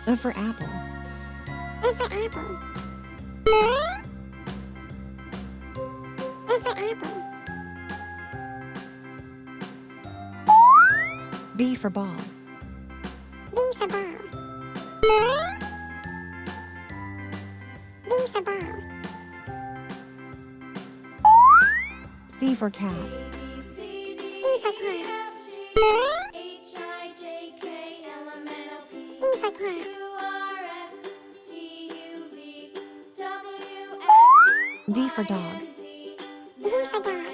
A for apple. A for apple. A for apple. B for ball. B for ball. B for ball. C for cat. C for cat. C for cat. D for dog. D for dog.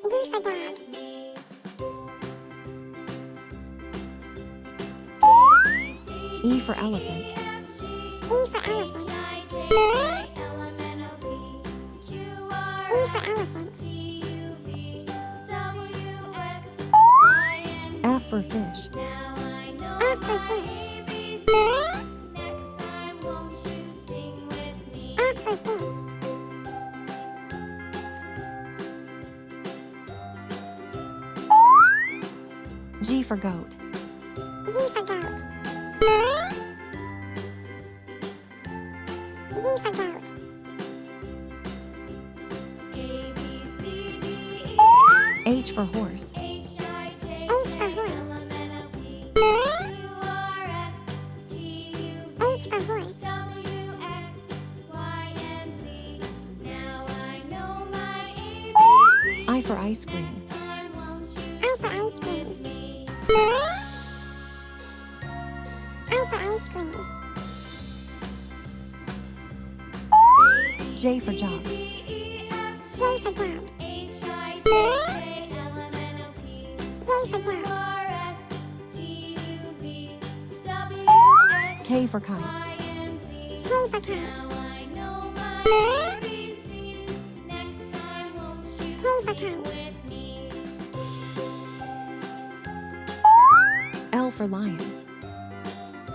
D for dog. E for elephant. E for elephant. E for elephant. F for fish. F for fish. F for fish. G for goat. G for goat. G for goat. H for horse. H for horse. H for horse. I for ice cream. I for ice cream. I for ice cream. J for jog. J for jog. J for jog. K for kite. K for kite. K for kite. L for lion.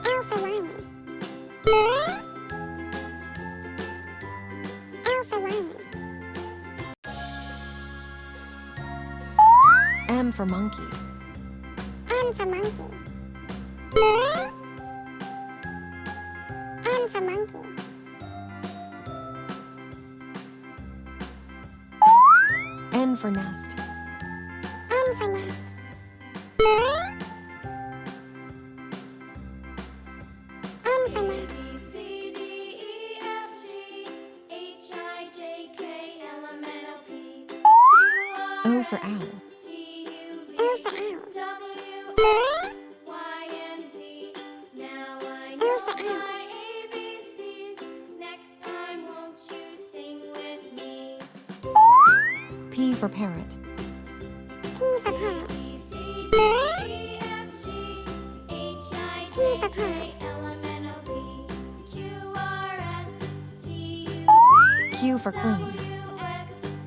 L for lion. L for lion. M for monkey. M for monkey. M for monkey. N for nest. N for nest. N for nest. O for owl. O for owl. O for owl. P for parrot. P for parrot. P for parrot. Q for queen.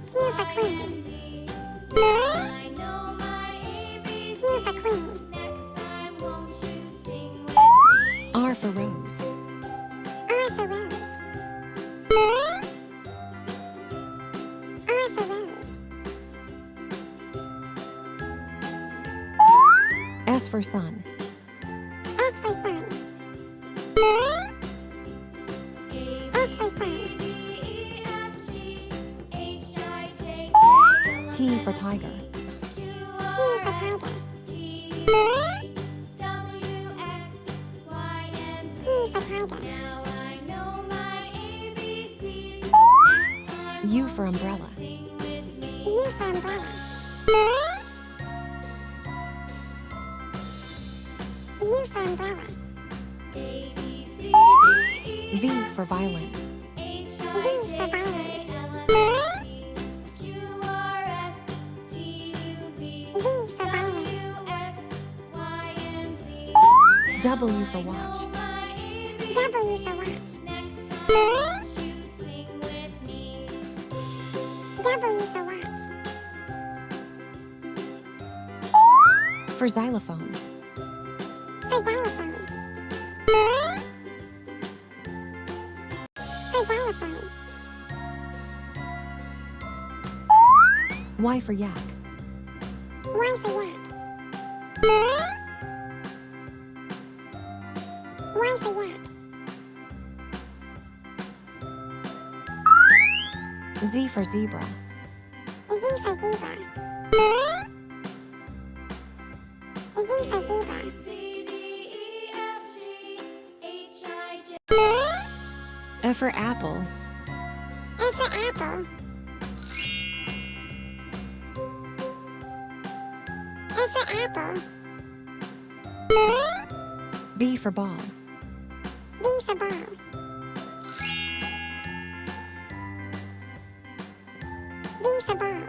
Q for queen. Q for queen. R for rose. R for rose. R for rose. S for sun. S for sun. S for sun. T for tiger. T for tiger. T for tiger. U for umbrella. U for umbrella. U for umbrella. V for violin. V for violin. V for violin. W for watch. W for watch. W for watch. For xylophone. For xylophone. For xylophone. Y for yak. Y for yak. Z for zebra. Z for zebra. Z for zebra. F for apple. A for apple. A for apple. B for ball. B for ball. B for ball.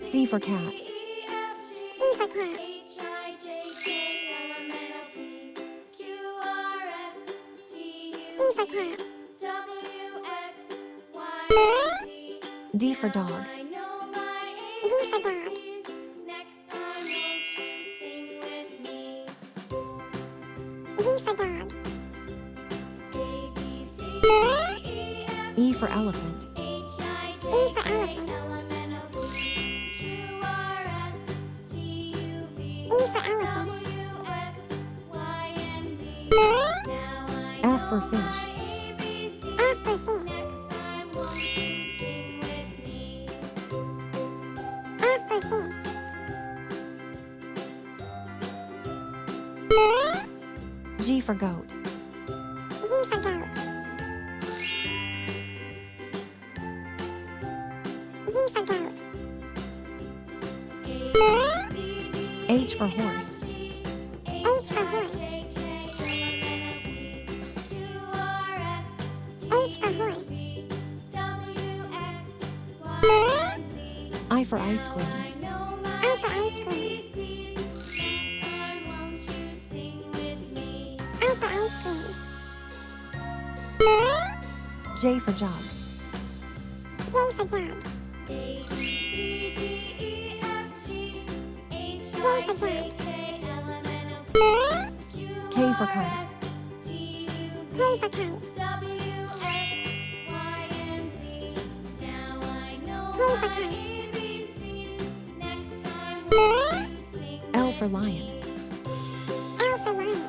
C for cat. C for cat. C for cat. D for dog. D for dog. D for dog. E for elephant. E for elephant. E for elephant. F for fish. F for fish. F for fish. G for goat. G for goat. G for goat. H for horse. H for horse. H for horse. I for ice cream. I for ice cream. I for ice cream. J for jug. J for jug. J for jug. K for kite. K for kite. K for kite. L for lion. L for lion.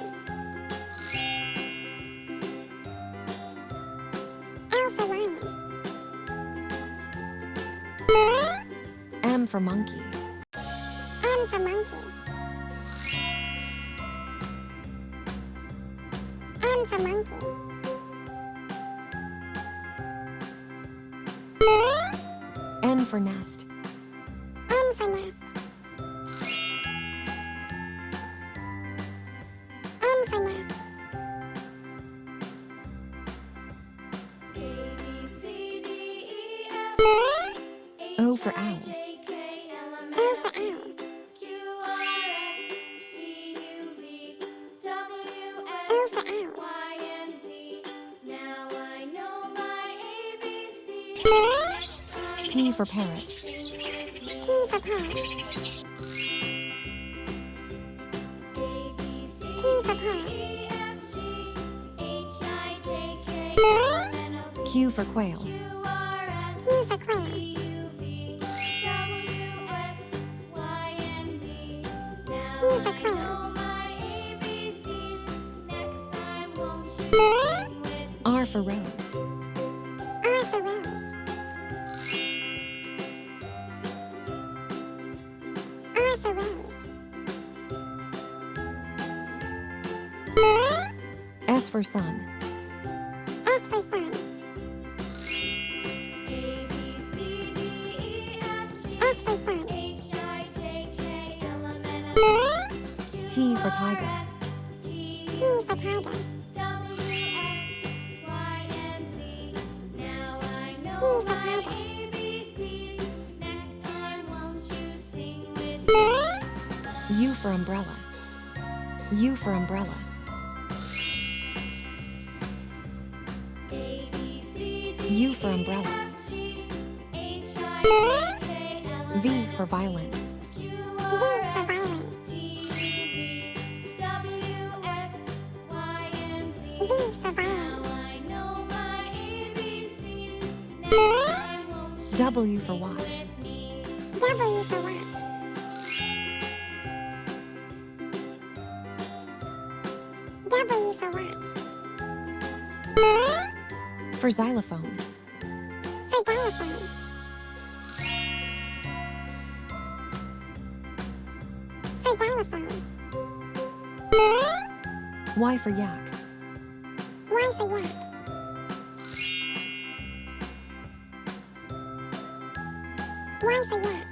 L for lion. M for monkey. M for monkey. M for monkey. N for nest. N for nest. N for nest. O for owl. O for owl. O for owl. P for parrot. P for parrot. P for parrot. Q for quail. Q for quail. Q for quail. R for rose. R for rose. R for rose. S for sun. S for sun. S for sun. T for tiger. T for tiger. T for tiger. U for umbrella. U for umbrella. U for umbrella. V for violin. V for violin. V for violin. W for watch. W for watch. W for watch. For xylophone. For xylophone. For xylophone. Y for yak. Y for yak. Y for yak.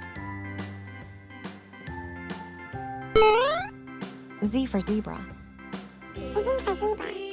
Z for zebra. Z for zebra.